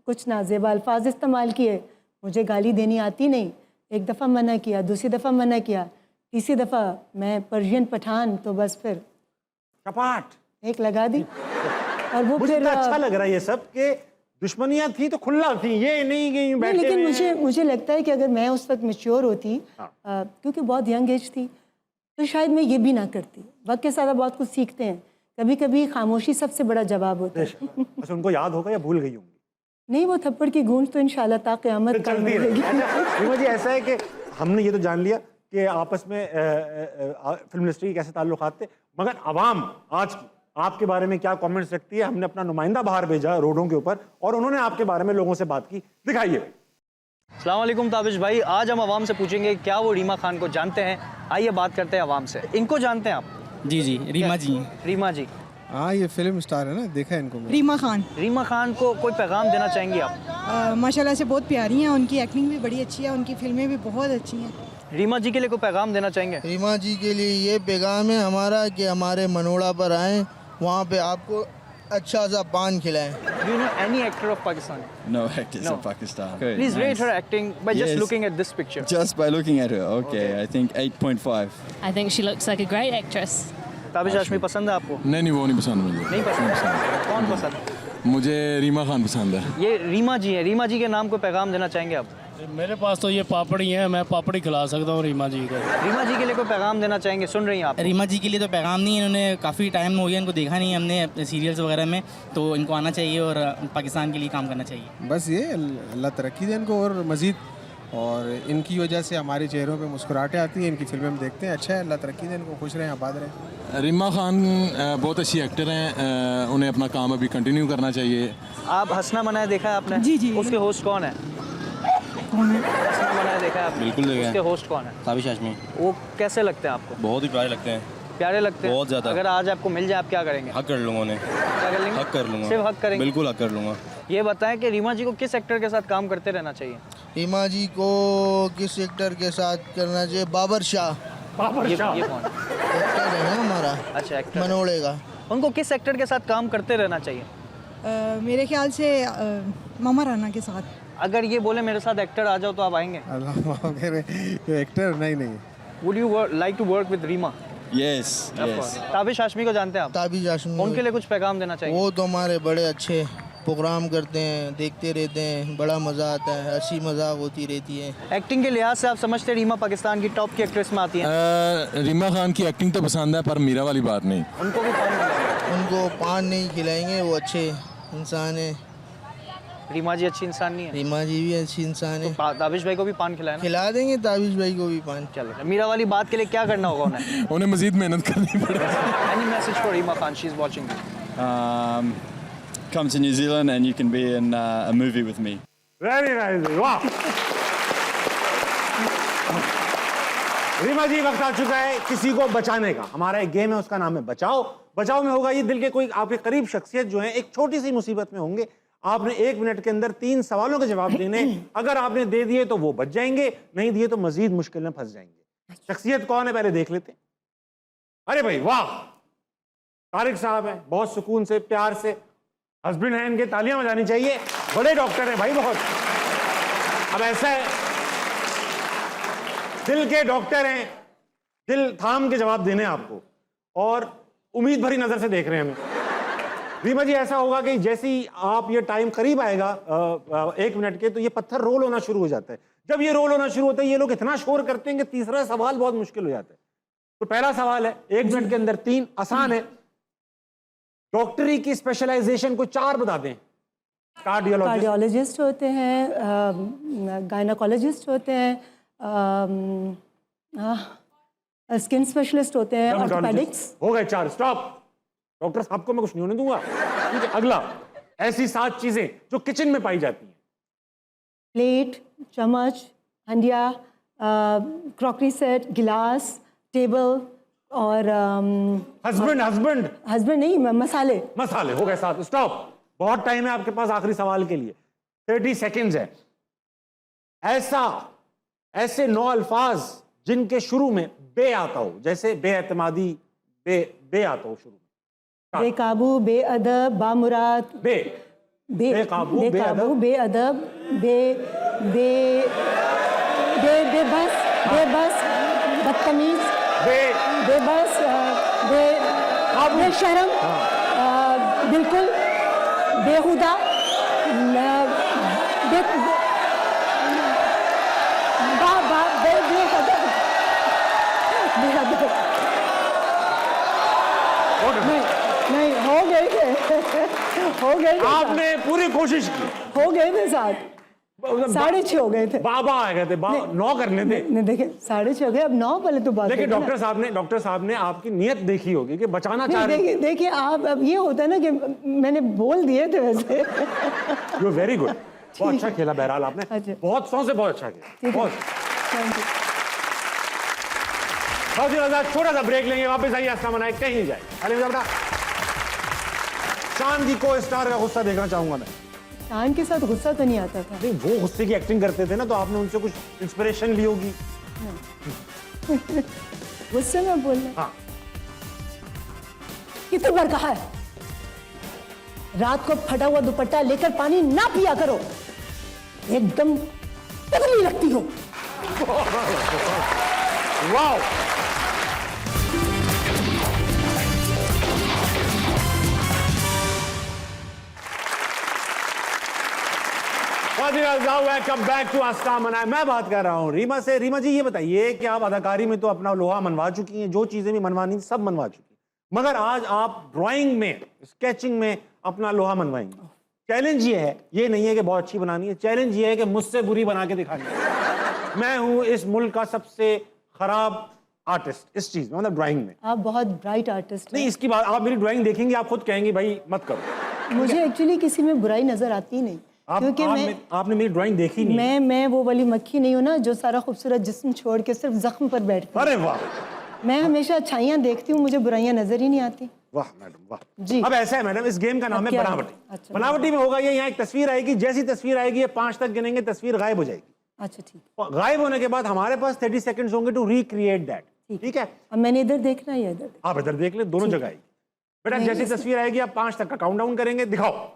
कुछ नाज़ेबा अल्फाज इस्तेमाल किए, मुझे गाली देनी आती नहीं, एक दफ़ा मना किया, दूसरी दफ़ा मना किया, तीसरी दफ़ा मैं पर्शियन पठान, तो बस फिर कपाट एक लगा दी। और वो मुझे फिर तो अच्छा लग रहा है ये सब कि दुश्मनियां थी तो खुला थी, ये नहीं कि यूं बैठे लेकिन मुझे लगता है कि अगर मैं उस वक्त मैच्योर होती, क्योंकि बहुत यंग एज थी, तो शायद मैं ये भी ना करती। वक्त के साथ बहुत कुछ सीखते हैं, कभी कभी खामोशी सबसे बड़ा जवाब होता है। अच्छा, उनको याद होगा या भूल गई होंगी? नहीं, वो थप्पड़ की गूंज तो इंशाल्लाह ता क़यामत तक रहेगी। मुझे ऐसा है कि हमने ये तो जान लिया कि आपस में फिल्म इंडस्ट्री के कैसे ताल्लुकात थे, मगर आवाम आज की आपके बारे में क्या कमेंट्स रखती है? हमने अपना नुमाइंदा बाहर भेजा रोडों के ऊपर और उन्होंने आपके बारे में लोगों से बात की, दिखाइए। अस्सलाम वालेकुम ताबिश भाई, आज हम आवाम से पूछेंगे क्या वो रीमा खान को जानते हैं। आइए बात करते हैं आवाम से। इनको जानते हैं आप? जी जी, रीमा जी। रीमा जी, हाँ ये फिल्म स्टार है ना, देखा है इनको। रीमा खान को कोई पैगाम देना चाहेंगे आप? माशाल्लाह से बहुत प्यारी हैं, उनकी एक्टिंग भी बड़ी अच्छी है, उनकी फिल्में भी बहुत अच्छी हैं। रीमा जी के लिए कोई पैगाम देना चाहेंगे? रीमा जी के लिए ये पैगाम है हमारा कि हमारे मनोड़ा पर आएँ, वहाँ पे आपको अच्छा सा पान खिलाएं। Do you know any actor of Pakistan? No actors of Pakistan. Good, Please rate nice. her acting by just Yes. looking at this picture. Just by looking at her, okay. I think 8.5. I think she looks like a great actress. Tabish Hashmi पसंद है आपको? नहीं वो नहीं पसंद मुझे। नहीं पसंद? कौन पसंद? मुझे रीमा खान पसंद है। ये रीमा जी है, रीमा जी के नाम को पैगाम देना चाहेंगे आप? मेरे पास तो ये पापड़ी है, मैं पापड़ी खिला सकता हूँ रीमा जी को। रीमा जी के लिए कोई पैगाम देना चाहेंगे? सुन रही हैं आप? रीमा जी के लिए तो पैगाम नहीं है, इन्होंने काफ़ी टाइम हो गया इनको देखा नहीं हमने सीरियल्स वगैरह में, तो इनको आना चाहिए और पाकिस्तान के लिए काम करना चाहिए। बस ये अल्लाह तरक्की दे इनको और मज़ीद, और इनकी वजह से हमारे चेहरों पे मुस्कुराहटें आती हैं, इनकी फिल्में हम देखते हैं। अच्छा है, अल्लाह तरक्की दे इनको, खुश रहें, आबाद रहें। रीमा खान बहुत अच्छी एक्टर हैं, उन्हें अपना काम अभी कंटिन्यू करना चाहिए। आप हंसना मनाया देखा है आपने? जी जी। उसके होस्ट कौन है? कौन है? हंसना मनाया देखा है आपने? बिल्कुल देखा है। उसके होस्ट कौन है? ताबिश हाशमी। वो कैसे लगते हैं आपको? बहुत ही प्यारे लगते हैं। प्यारे लगते हैं? बहुत ज़्यादा। अगर आज आपको मिल जाए आप क्या करेंगे? हक कर लूँगा उन्हें। क्या कर लेंगे? हक कर लूँगा। सिर्फ हक करेंगे? बिल्कुल हक कर लूँगा। ये बताएं कि रीमा जी को किस एक्टर के साथ काम करते रहना चाहिए? रीमा जी को किस एक्टर के साथ करना चाहिए? बाबर शाह। ये कौन? एक्टर है ना हमारा, अच्छा, एक्टर मनोड़े का। उनको किस एक्टर के साथ काम करते रहना चाहिए? मेरे ख्याल से मामा राना के साथ। अगर ये बोले मेरे साथ एक्टर आ जाओ तो आप आएंगे? एक्टर नहीं। Would you like to work with Reema? Yes, yes. Tabish Hashmi को जानते हैं आप? ताबिश हाशमी। उनके लिए कुछ पैगाम देना चाहिए? वो तो हमारे बड़े अच्छे प्रोग्राम करते हैं, देखते रहते हैं, बड़ा मज़ा आता है, हंसी मजाक होती रहती है। एक्टिंग के लिहाज से आप समझते हैं रीमा पाकिस्तान की टॉप की एक्ट्रेस में आती है? रीमा खान की एक्टिंग तो पसंद है पर मीरा वाली बात नहीं। उनको भी पान खिलाएंगे? उनको पान नहीं खिलाएंगे, वो अच्छे इंसान है। रीमा जी अच्छी इंसान नहीं है? रीमा जी भी अच्छी इंसान है। तो ताबिश भाई को भी पान खिलाना? खिला देंगे ताबिश भाई को भी पान। चलो, मीरा वाली बात के लिए क्या करना होगा उन्हें? उन्हें मजीद मेहनत करनी पड़ेगी। Any message for Reema Khan? She's watching you. Come to New Zealand and you can be in a movie with me. Very nice, वाह। रीमा जी, वक्त आ चुका है किसी को बचाने का। हमारा एक गेम है, उसका नाम है बचाओ। बचाओ में होगा ये, दिल के कोई आपके करीब शख्सियत जो है एक छोटी सी मुसीबत में होंगे, आपने 1 मिनट के अंदर 3 सवालों के जवाब देने। अगर आपने दे दिए तो वो बच जाएंगे, नहीं दिए तो मजीद मुश्किल में फंस जाएंगे। शख्सियत कौन है पहले देख लेते हैं। अरे भाई वाह, तारिक साहब हैं, बहुत सुकून से, प्यार से, हस्बैंड हैं इनके, तालियां बजानी चाहिए, बड़े डॉक्टर हैं भाई बहुत। अब ऐसा है, दिल के डॉक्टर हैं, दिल थाम के जवाब देने आपको, और उम्मीद भरी नजर से देख रहे हैं हमें। रीमा जी, ऐसा होगा कि जैसे ही आप ये टाइम करीब आएगा 1 मिनट के, तो ये पत्थर रोल होना शुरू हो जाता है। जब ये रोल होना शुरू होता है, ये लोग इतना शोर करते हैं कि तीसरा सवाल बहुत मुश्किल हो जाता है। तो पहला सवाल है 1 मिनट के अंदर 3, आसान है। डॉक्टरी की स्पेशलाइजेशन को 4 बता दें। कार्डियोलॉजिस्ट होते हैं, गायनाकोलॉजिस्ट होते हैं, स्किन स्पेशलिस्ट होते हैं, ऑर्थोपेडिक्स। हो गए 4, स्टॉप। डॉक्टर साहब को मैं कुछ नहीं होने दूंगा। ठीक है, अगला। ऐसी 7 चीजें जो किचन में पाई जाती हैं। प्लेट, चम्मच, हंडिया, क्रॉकरी सेट, गिलास, टेबल और हस्बैंड नहीं, मसाले। हो गए 7, स्टॉप। बहुत टाइम है आपके पास आखिरी सवाल के लिए, 30 सेकेंड्स है। ऐसे 9 अल्फाज जिनके शुरू में बे आता हो, जैसे बेएतमादी, बे आता हो शुरू में। बेकाबू, बेअदब, बामुराद, बेकाबू, बेअदब, बेबस, बदतमीज, बेबस, बेशरम, बिल्कुल बेहुदा, नहीं हो गए थे आपने पूरी कोशिश की। हो गए थे 7, 6:30 हो गए थे। बाबा आ गए थे, 9 करने थे। देखिए 6:30 हो गए, अब 9 पहले तो बात। लेकिन डॉक्टर साहब ने आपकी नियत देखी होगी कि बचाना चाह रहे हैं। देखिए आप, अब ये होता है ना कि मैंने बोल दिए थे वैसे। यू वेरी गुड, बहुत अच्छा खेला बहरहाल आपने, बहुत 100 से बहुत अच्छा खेला। बहुत छोटा सा ब्रेक लेंगे, वापस आइए। अस्सलाम वालेकुम, कहीं नहीं जाए। शान की को स्टार का गुस्सा देखना चाहूंगा मैं। शान के साथ गुस्सा तो नहीं आता था। नहीं, वो गुस्से की एक्टिंग करते थे ना, तो आपने उनसे कुछ इंस्पिरेशन ली होगी। गुस्से में बोलना। हाँ। कितनी बार कहा है रात को फटा हुआ दुपट्टा लेकर पानी ना पिया करो, एकदम पतली लगती हो। वाह। वेलकम बैक टू अस्सलाम मनाए। मैं बात कर रहा हूँ रीमा से। रीमा जी, ये बताइए कि आप अदाकारी में तो अपना लोहा मनवा चुकी हैं, जो चीजें भी मनवानी सब मनवा चुकी हैं, मगर आज आप ड्राइंग में, स्केचिंग में अपना लोहा मनवाएंगे। चैलेंज ये है, ये नहीं है कि बहुत अच्छी बनानी है, चैलेंज ये है कि मुझसे बुरी बना के दिखानी है। मैं हूँ इस मुल्क का सबसे खराब आर्टिस्ट इस चीज में, मतलब ड्राइंग में। आप बहुत ब्राइट आर्टिस्ट नहीं, इसकी बात, आप मेरी ड्राइंग देखेंगे, आप खुद कहेंगे भाई मत करो। मुझे एक्चुअली किसी में बुराई नजर आती नहीं, क्योंकि आपने मेरी ड्राइंग देखी नहीं। मैं वो वाली मक्खी नहीं हूँ ना जो सारा खूबसूरत जिस्म छोड़ के सिर्फ जख्म पर बैठती। अरे वाह। मैं हमेशा अच्छाइयाँ देखती हूँ, मुझे बुराइयां नजर ही नहीं आती। वाह मैडम, वाह जी। अब ऐसा है मैडम, इस गेम का नाम है बनावटी। अच्छा, बनावटी में होगा ये, यहाँ एक तस्वीर आएगी, जैसी तस्वीर आएगी ये 5 तक गिनेंगे, तस्वीर गायब हो जाएगी। अच्छा ठीक। गायब होने के बाद हमारे पास 30 सेकंड्स होंगे टू रिक्रिएट दैट। ठीक है, अब मैंने इधर देखना है या इधर? आप इधर देख ले, दोनों जगह आएगी। बेटा जैसी तस्वीर आएगी आप 5 तक का काउंट डाउन करेंगे, दिखाओ।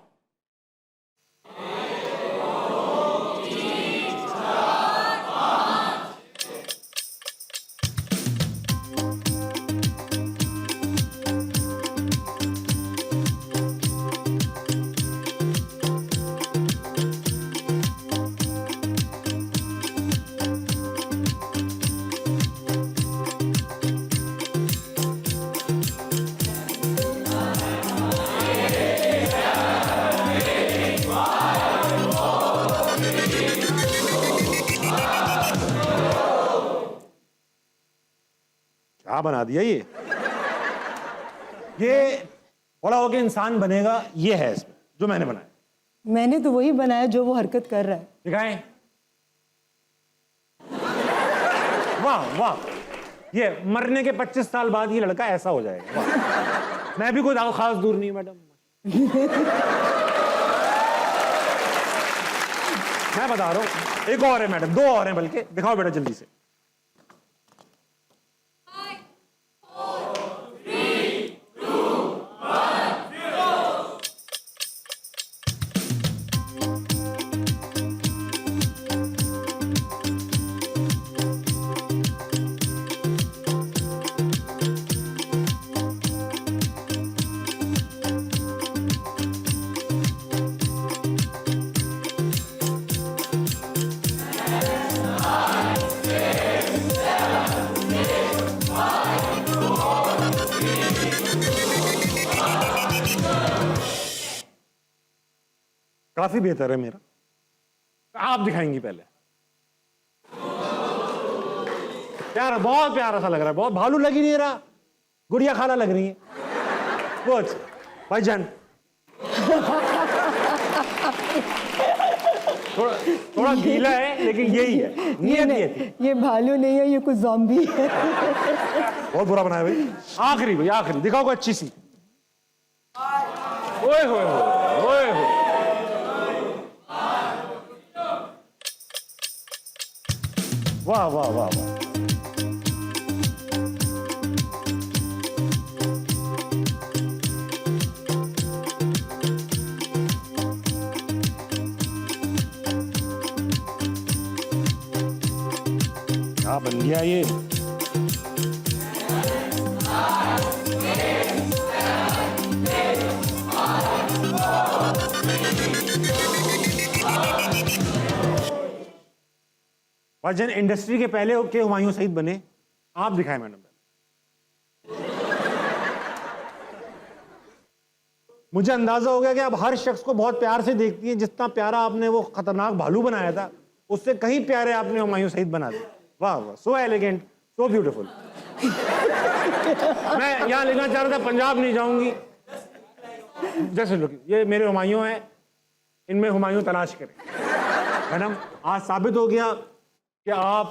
क्या बना दिया ये बड़ा होके इंसान बनेगा, ये है इसमें जो मैंने बनाया। मैंने तो वही बनाया जो वो हरकत कर रहा है। दिखाएं। वाह वाह, ये मरने के 25 साल बाद ये लड़का ऐसा हो जाएगा। वाह। मैं भी कोई खास दूर नहीं मैडम। मैं बता रहा हूं, एक और है मैडम, 2 और हैं बल्कि। दिखाओ बेटा जल्दी से। काफी बेहतर है मेरा। आप दिखाएंगी पहले। प्यारा, बहुत प्यारा सा लग रहा है, बहुत भालू लग ही नहीं रहा, गुड़िया खाला लग रही है। गुड भाईजान। थोड़ा गीला है लेकिन यही है, नियत ये भालू नहीं है, ये कुछ ज़ॉम्बी है। बहुत बुरा बनाया भाई। आखिरी भाई, आखिरी दिखाओ कोई अच्छी सी। ओए होए ओए होए। वाह वाह वाह वाह। क्या बन गया ये? भाईजान इंडस्ट्री के पहले के हुमायूं सईद बने, आप दिखाएं मैडम। मुझे अंदाजा हो गया कि आप हर शख्स को बहुत प्यार से देखती हैं। जितना प्यारा आपने वो खतरनाक भालू बनाया था, उससे कहीं प्यारे आपने हुमायूं सईद बना दिए। वाह वाह, सो एलिगेंट, सो ब्यूटीफुल। मैं यहाँ लिखना चाह रहा था, पंजाब नहीं जाऊंगी। जैसे लोग, ये मेरे हुमायूं हैं, इनमें हुमायूं तलाश करें। मैडम आज साबित हो गया कि आप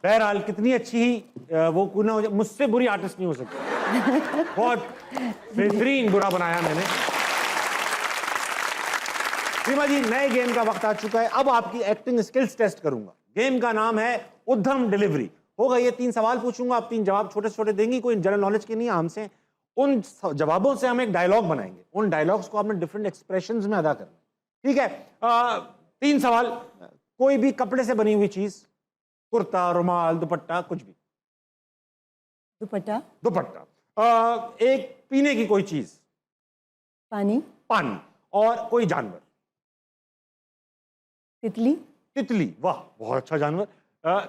बहरहाल कितनी अच्छी ही वो कोई ना, मुझसे बुरी आर्टिस्ट नहीं हो सकती। बहुत बेहतरीन बुरा बनाया मैंने। सीमा जी, नए गेम का वक्त आ चुका है। अब आपकी एक्टिंग स्किल्स टेस्ट करूंगा। गेम का नाम है उद्धम डिलीवरी। होगा ये 3 सवाल पूछूंगा, आप 3 जवाब छोटे छोटे देंगी, कोई जनरल नॉलेज के नहीं है हमसे। उन जवाबों से हम एक डायलॉग बनाएंगे, उन डायलॉग्स को आपने डिफरेंट एक्सप्रेशंस में अदा करना, ठीक है? 3 सवाल। कोई भी कपड़े से बनी हुई चीज, कुर्ता, रुमाल, दुपट्टा, कुछ भी। दुपट्टा। दुपट्टा। एक पीने की कोई चीज। पानी। पानी। और कोई जानवर। तितली। तितली, वाह बहुत अच्छा जानवर।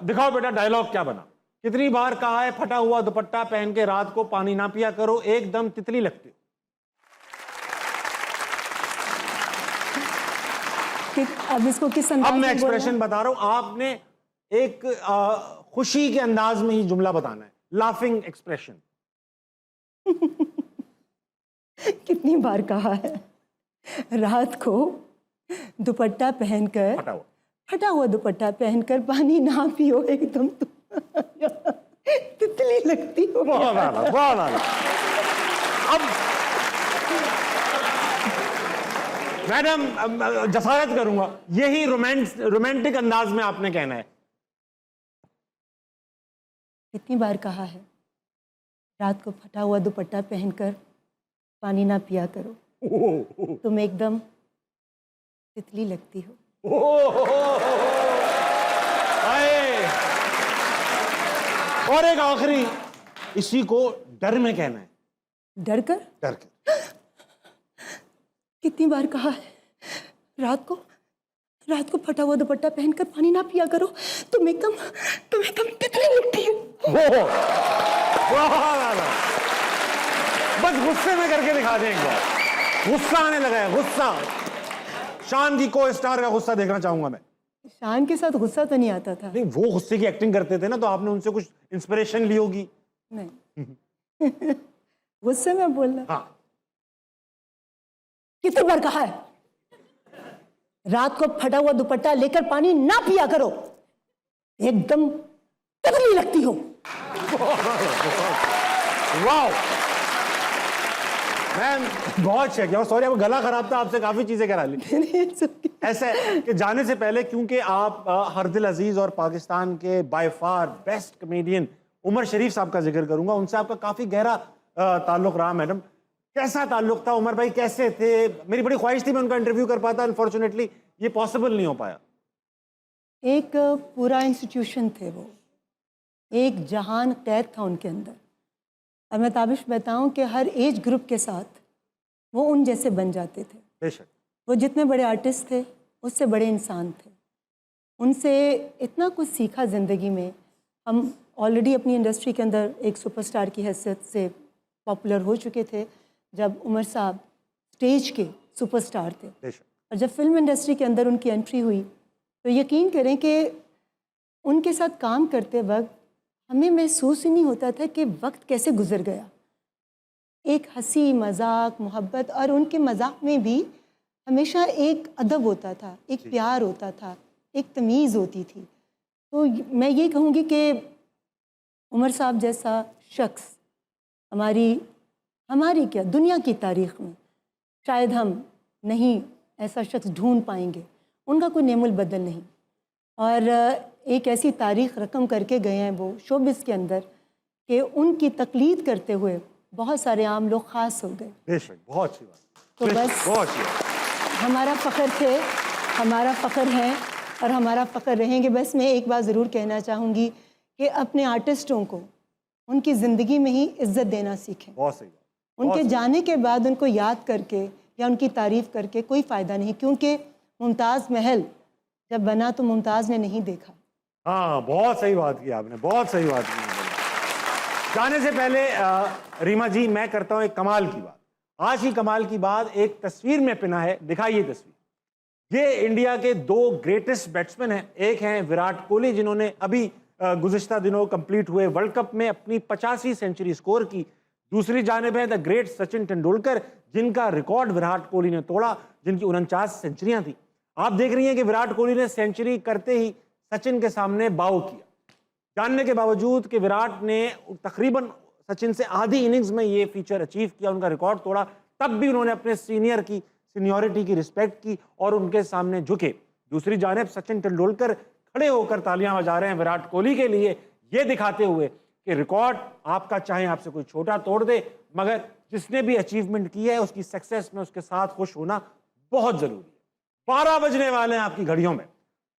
दिखाओ बेटा डायलॉग क्या बना। कितनी बार कहा है फटा हुआ दुपट्टा पहन के रात को पानी ना पिया करो, एकदम तितली लगती हो। अब इसको किस अंदाज अब मैं में एक्सप्रेशन बता रहा हूं, आपने एक खुशी के अंदाज में ही जुमला बताना है, लाफिंग एक्सप्रेशन। कितनी बार कहा है रात को दुपट्टा पहनकर, फटा हुआ दुपट्टा पहनकर पानी ना पियो, एकदम तितली लगती हो। बहुत आला, बहुत आला। अब मैडम जसारत करूंगा, यही रोमांटिक अंदाज में आपने कहना है। कितनी बार कहा है रात को फटा हुआ दुपट्टा पहनकर पानी ना पिया करो, तुम एकदम तितली लगती हो। और एक आखिरी, इसी को डर में कहना है। डर कर? डर कर। कितनी बार कहा है रात को फटा हुआ दुपट्टा पहनकर पानी ना पिया करो, तुम एकदम तितली लगती हो। बस गुस्से में करके दिखा दें एक बार। गुस्सा आने लगा है, गुस्सा। शान की को स्टार का गुस्सा देखना चाहूंगा मैं। शान के साथ गुस्सा तो नहीं आता था। नहीं, वो गुस्से की एक्टिंग करते थे ना, तो आपने उनसे कुछ इंस्पिरेशन ली होगी। नहीं। गुस्से में बोलना। हाँ। कितनी बार कहा है रात को फटा हुआ दुपट्टा लेकर पानी ना पिया करो, एकदम तितली लगती हो। वाह मैम, बहुत शेक। और सॉरी, आपका गला खराब था, आपसे काफी चीजें करा ली। ऐसा है कि जाने से पहले, क्योंकि आप हरदिल अजीज और पाकिस्तान के by far best comedian Umar Sharif साहब का जिक्र करूंगा, उनसे आपका काफी गहरा ताल्लुक रहा। मैडम कैसा ताल्लुक था? उमर भाई कैसे थे? मेरी बड़ी ख्वाहिश थी मैं उनका इंटरव्यू कर पाता, अनफॉर्चुनेटली ये पॉसिबल नहीं हो पाया। एक पूरा इंस्टीट्यूशन थे वो, एक जहान कैद था उनके अंदर। और मैं ताबिश बताऊं कि हर एज ग्रुप के साथ वो उन जैसे बन जाते थे। बेशक। वो जितने बड़े आर्टिस्ट थे उससे बड़े इंसान थे। उनसे इतना कुछ सीखा ज़िंदगी में। हम ऑलरेडी अपनी इंडस्ट्री के अंदर एक सुपरस्टार की हैसियत से पॉपुलर हो चुके थे जब उमर साहब स्टेज के सुपरस्टार थे। और जब फिल्म इंडस्ट्री के अंदर उनकी एंट्री हुई तो यकीन करें कि उनके साथ काम करते वक्त हमें महसूस ही नहीं होता था कि वक्त कैसे गुजर गया। एक हंसी मजाक मोहब्बत, और उनके मजाक में भी हमेशा एक अदब होता था, एक प्यार होता था, एक तमीज़ होती थी। तो मैं ये कहूँगी कि उमर साहब जैसा शख्स हमारी क्या दुनिया की तारीख़ में शायद हम नहीं ऐसा शख्स ढूंढ पाएंगे। उनका कोई नेमुल बदल नहीं, और एक ऐसी तारीख़ रकम करके गए हैं वो शोबिस के अंदर कि उनकी तकलीद करते हुए बहुत सारे आम लोग ख़ास हो गए। बेशक, बहुत अच्छी बात। तो बस बहुत अच्छी बात। हमारा फ़ख्र थे, हमारा फ़ख्र है और हमारा फ़ख्र रहेंगे। बस मैं एक बात ज़रूर कहना चाहूँगी कि अपने आर्टिस्टों को उनकी ज़िंदगी में ही इज़्ज़त देना सीखें। बहुत सही। उनके जाने के बाद उनको याद करके या उनकी तारीफ़ करके कोई फ़ायदा नहीं, क्योंकि मुमताज़ महल जब बना तो मुमताज़ ने नहीं देखा। हाँ, बहुत सही बात की आपने, बहुत सही बात की। जाने से पहले रीमा जी, मैं करता हूँ एक कमाल की बात। आज की कमाल की बात एक तस्वीर में पिना है, दिखाइए तस्वीर। ये इंडिया के 2 ग्रेटेस्ट बैट्समैन हैं। एक हैं विराट कोहली, जिन्होंने अभी गुज़िश्ता दिनों कंप्लीट हुए वर्ल्ड कप में अपनी 85 सेंचुरी स्कोर की। दूसरी जानिब है द ग्रेट सचिन तेंदुलकर, जिनका रिकॉर्ड विराट कोहली ने तोड़ा, जिनकी 49 सेंचुरियां थी। आप देख रही हैं कि विराट कोहली ने सेंचुरी करते ही सचिन के सामने बाउ किया, जानने के बावजूद कि विराट ने तकरीबन सचिन से आधी इनिंग्स में ये फीचर अचीव किया, उनका रिकॉर्ड तोड़ा। तब भी उन्होंने अपने सीनियरिटी की रिस्पेक्ट की और उनके सामने झुके। दूसरी जानिब सचिन तेंदुलकर खड़े होकर तालियां बजा रहे हैं विराट कोहली के लिए, ये दिखाते हुए कि रिकॉर्ड आपका चाहे आपसे कोई छोटा तोड़ दे, मगर जिसने भी अचीवमेंट की है उसकी सक्सेस में उसके साथ खुश होना बहुत ज़रूरी है। 12 बजने वाले हैं आपकी घड़ियों में।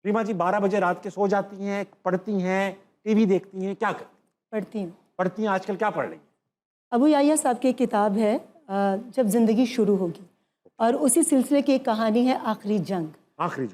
रीमा जी 12 बजे रात के सो जाती हैं, पढ़ती हैं, टीवी देखती हैं, क्या करती हैं? पढ़ती हैं। आजकल क्या पढ़ रही हैं? अबू याया साहब की एक किताब है जब ज़िंदगी शुरू होगी, और उसी सिलसिले की एक कहानी है आखिरी जंग।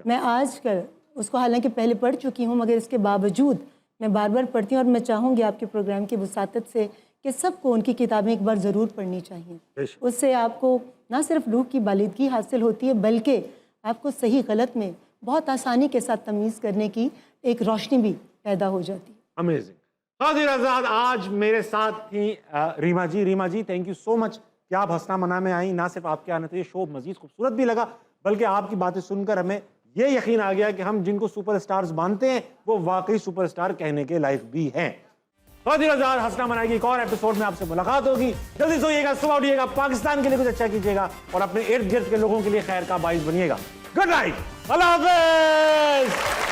मैं आजकल उसको हालांकि पहले पढ़ चुकी हूँ, मगर इसके बावजूद मैं बार बार पढ़ती हूँ, और मैं चाहूँगी आपके प्रोग्राम की वसातत से कि सबको उनकी किताबें एक बार ज़रूर पढ़नी चाहिए। उससे आपको ना सिर्फ रूह की बालिदगी हासिल होती है, बल्कि आपको सही गलत में बहुत आसानी के साथ तमीज़ करने की एक रोशनी भी पैदा हो जाती है। अमेजिंग। कादिर आज़ाद आज मेरे साथ थी रीमा जी। रीमा जी, थैंक यू सो मच कि आप हंसना मना में आई। ना सिर्फ आपके आने से शो मज़ीद खूबसूरत भी लगा, बल्कि आपकी बातें सुनकर हमें ये यकीन आ गया कि हम जिनको सुपरस्टार्स मानते हैं वो वाकई सुपरस्टार कहने के लायक भी हैं। कादिर आज़ाद हंसना मना की एक और एपिसोड में आपसे मुलाकात होगी। जल्दी सोइएगा, सुबह उठिएगा, पाकिस्तान के लिए कुछ अच्छा कीजिएगा और अपने इर्द गिर्द के लोगों के लिए खैर का बाइस बनिएगा। गुड नाइट, अल्लाह हाफ़िज़।